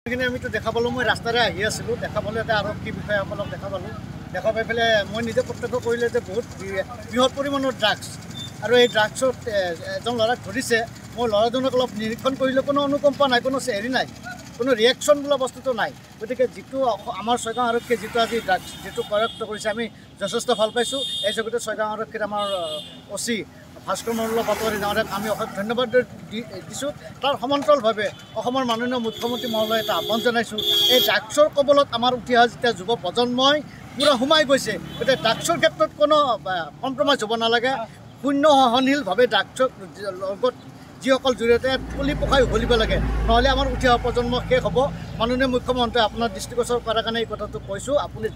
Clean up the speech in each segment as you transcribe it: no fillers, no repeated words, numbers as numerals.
এইখিনি আমি তো দেখা পালোঁ মই ৰাস্তাৰে আহি আছিলোঁ দেখা পালোঁ এটা আৰক্ষী বিষয়াসকলক দেখা পালোঁ দেখা পাই পেলাই মই নিজে প্ৰত্যক্ষ কৰিলে যে বহুত বৃহৎ পৰিমাণৰ ড্ৰাগছ আৰু এই ড্ৰাগছত এজন ল'ৰাক ধৰিছে মই ল'ৰাজনক অলপ নিৰীক্ষণ কৰিলে কোনো অনুকম্পা নাই কোনো হেৰি নাই কোনো ৰিয়েকশ্যন বোলা বস্তুটো নাই গতিকে যিটো আমাৰ ছয়গাঁও আৰক্ষীয়ে যিটো আজি ড্ৰাগছ যিটো কৰায়ত্ব কৰিছে আমি যথেষ্ট ভাল পাইছোঁ এই জগতে ছয়গাঁও আৰক্ষীৰ আমাৰ অচি ভাস্কৰ মল্ল পাটোৱাৰী ডাঙৰীয়াক আমি অশেষ ধন্যবাদ দিছোঁ তাৰ সমান্তৰালভাৱে অসমৰ মাননীয় মুখ্যমন্ত্ৰী মহোদয় এটা আহ্বান জনাইছোঁ এই ড্ৰাগছৰ কবলত আমাৰ উঠি অহা যেতিয়া যুৱ প্ৰজন্মই পূৰা সোমাই গৈছে গতিকে ড্ৰাগছৰ ক্ষেত্ৰত কোনো কম্প্ৰমাইজ হ'ব নালাগে শূন্য সহনশীলভাৱে ড্ৰাগছৰ লগত যিসকল জড়িয়তে পুলি পকাই উঘলিব লাগে নহ'লে আমাৰ উঠি অহা প্ৰজন্ম শেষ হ'ব মাননীয় মুখ্যমন্ত্ৰীয়ে আপোনাৰ দৃষ্টিগোচৰ কৰাৰ কাৰণে এই কথাটো কৈছোঁ আপুনি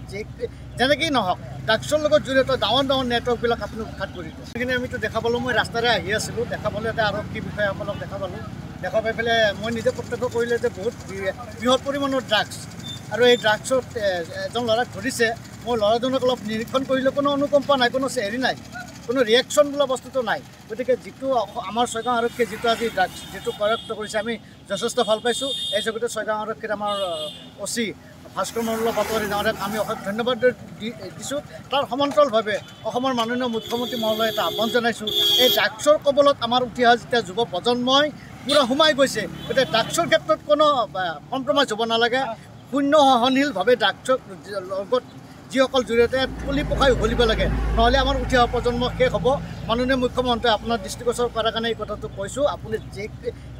যেনেকেই নহওক ড্ৰাগছৰ লগত জড়িত ডাঙৰ ডাঙৰ নেটৱৰ্কবিলাক আপুনি উৎখাত কৰি দিয়ে সেইখিনি আমিতো দেখা পালোঁ মই ৰাস্তাৰে আহি আছিলোঁ দেখা পালোঁ এটা আৰক্ষী বিষয়াসকলক দেখা পালোঁ দেখা পাই পেলাই মই নিজে প্ৰত্যক্ষ কৰিলে যে বহুত বৃহৎ পৰিমাণৰ ড্ৰাগছ আৰু এই ড্ৰাগছত এজন ল'ৰাক ধৰিছে মই ল'ৰাজনক অলপ নিৰীক্ষণ কৰিলে কোনো অনুকম্পা নাই কোনো হেৰি নাই কোনো ৰিয়েকশ্যন বোলা বস্তুটো নাই গতিকে যিটো আমাৰ ছয়গাঁও আৰক্ষীয়ে যিটো আজি ড্ৰাগছ যিটো কৰায়ত্ব কৰিছে আমি যথেষ্ট ভাল পাইছোঁ এই জগতে ছয়গাঁও আৰক্ষীৰ আমাৰ অচি ভাস্কৰ মল্ল পাটোৱাৰী ডাঙৰীয়াক আমি অশেষ ধন্যবাদ দিছোঁ তাৰ সমান্তৰালভাৱে অসমৰ মাননীয় মুখ্যমন্ত্ৰী মহোদয় এটা আহ্বান জনাইছোঁ এই ড্ৰাগছৰ কবলত আমাৰ উঠি অহা যেতিয়া যুৱ প্ৰজন্মই পূৰা সোমাই গৈছে গতিকে ড্ৰাগছৰ ক্ষেত্ৰত কোনো কম্প্ৰমাইজ হ'ব নালাগে শূন্য সহনশীলভাৱে ড্ৰাগছৰ লগত যিসকল জড়িয়তে পুলি পকাই উঘলিব লাগে নহ'লে আমাৰ উঠি অহা প্ৰজন্ম শেষ হ'ব মাননীয় মুখ্যমন্ত্ৰীয়ে আপোনাৰ দৃষ্টিগোচৰ কৰাৰ কাৰণে এই কথাটো কৈছোঁ আপুনি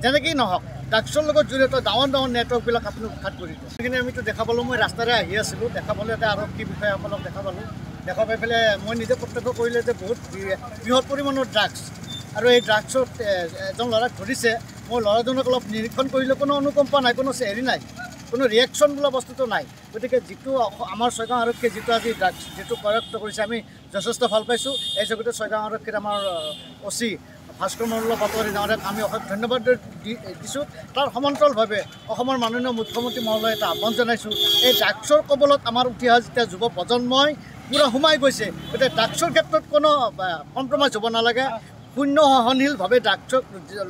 যেনেকেই নহওক ড্ৰাগছৰ লগত জড়িত ডাঙৰ ডাঙৰ নেটৱৰ্কবিলাক আপুনি উৎখাত কৰি দিয়ে সেইখিনি আমিতো দেখা পালোঁ মই ৰাস্তাৰে আহি আছিলোঁ দেখা পালোঁ এটা আৰক্ষী বিষয়াসকলক দেখা পালোঁ দেখা পাই পেলাই মই নিজে প্ৰত্যক্ষ কৰিলে যে বহুত বৃহৎ পৰিমাণৰ ড্ৰাগছ আৰু এই ড্ৰাগছত এজন ল'ৰাক ধৰিছে মই ল'ৰাজনক অলপ নিৰীক্ষণ কৰিলে কোনো অনুকম্পা নাই কোনো হেৰি নাই কোনো ৰিয়েকশ্যন বোলা বস্তুটো নাই গতিকে যিটো আমাৰ ছয়গাঁও আৰক্ষীয়ে যিটো আজি ড্ৰাগছ যিটো কৰায়ত্ব কৰিছে আমি যথেষ্ট ভাল পাইছোঁ এই জগতে ছয়গাঁও আৰক্ষীৰ আমাৰ অচি ভাস্কৰ মল্ল পাটোৱাৰী ডাঙৰীয়াক আমি অশেষ ধন্যবাদ দিছোঁ তাৰ সমান্তৰালভাৱে অসমৰ মাননীয় মুখ্যমন্ত্ৰী মহোদয় এটা আহ্বান জনাইছোঁ এই ড্ৰাগছৰ কবলত আমাৰ উঠি অহা যেতিয়া যুৱ প্ৰজন্মই পূৰা সোমাই গৈছে গতিকে ড্ৰাগছৰ ক্ষেত্ৰত কোনো কম্প্ৰমাইজ হ'ব নালাগে শূন্য সহনশীলভাৱে ড্ৰাগছৰ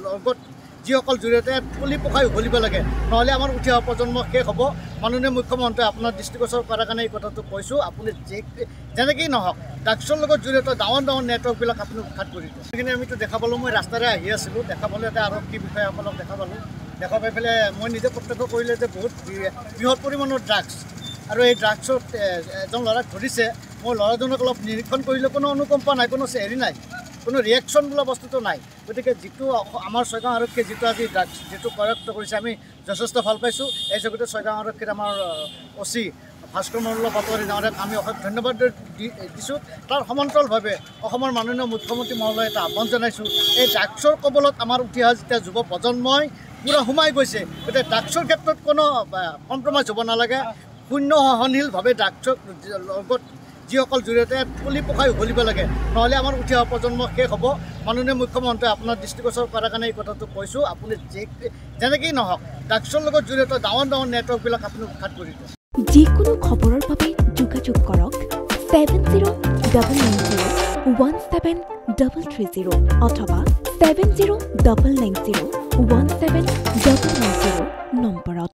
লগত যিসকল জড়িয়তে পুলি পকাই উঘলিব লাগে নহ'লে আমাৰ উঠি অহা প্ৰজন্ম শেষ হ'ব মাননীয় মুখ্যমন্ত্ৰীয়ে আপোনাৰ দৃষ্টিগোচৰ কৰাৰ কাৰণে এই কথাটো কৈছোঁ আপুনি যেনেকেই নহওক ড্ৰাগছৰ লগত জড়িত ডাঙৰ ডাঙৰ নেটৱৰ্কবিলাক আপুনি উৎখাত কৰি দিয়ে সেইখিনি আমিতো দেখা পালোঁ মই ৰাস্তাৰে আহি আছিলোঁ দেখা পালোঁ এটা আৰক্ষী বিষয়াসকলক দেখা পালোঁ দেখা পাই পেলাই মই নিজে প্ৰত্যক্ষ কৰিলে যে বহুত বৃহৎ পৰিমাণৰ ড্ৰাগছ আৰু এই ড্ৰাগছত এজন ল'ৰাক ধৰিছে মই ল'ৰাজনক অলপ নিৰীক্ষণ কৰিলে কোনো অনুকম্পা নাই কোনো হেৰি নাই কোনো ৰিয়েকশ্যন বোলা বস্তুটো নাই গতিকে যিটো আমাৰ ছয়গাঁও আৰক্ষীয়ে যিটো আজি ড্ৰাগছ যিটো কৰায়ত্ব কৰিছে আমি যথেষ্ট ভাল পাইছোঁ এই জগতে ছয়গাঁও আৰক্ষীৰ আমাৰ অচি ভাস্কৰ মল্ল পাটোৱাৰী ডাঙৰীয়াক আমি অশেষ ধন্যবাদ দিছোঁ তাৰ সমান্তৰালভাৱে অসমৰ মাননীয় মুখ্যমন্ত্ৰী মহোদয় এটা আহ্বান জনাইছোঁ এই ড্ৰাগছৰ কবলত আমাৰ উঠি অহা যেতিয়া যুৱ প্ৰজন্মই পূৰা সোমাই গৈছে গতিকে ড্ৰাগছৰ ক্ষেত্ৰত কোনো কম্প্ৰমাইজ হ'ব নালাগে শূন্য সহনশীলভাৱে ড্ৰাগছৰ লগত যিসকল জড়িয়তে পুলি পকাই উঘলিব লাগে নহ'লে আমাৰ উঠি অহা প্ৰজন্ম শেষ হ'ব মাননীয় মুখ্যমন্ত্ৰীয়ে আপোনাৰ দৃষ্টিগোচৰ কৰাৰ কাৰণে এই কথাটো কৈছোঁ আপুনি যেনেকেই নহওক ড্ৰাগছৰ লগত জড়িত ডাঙৰ ডাঙৰ নেটৱৰ্কবিলাক আপুনি উৎখাত কৰি দিয়ে যিকোনো খবৰৰ বাবে যোগাযোগ কৰক 7099017330 অথবা 7099017330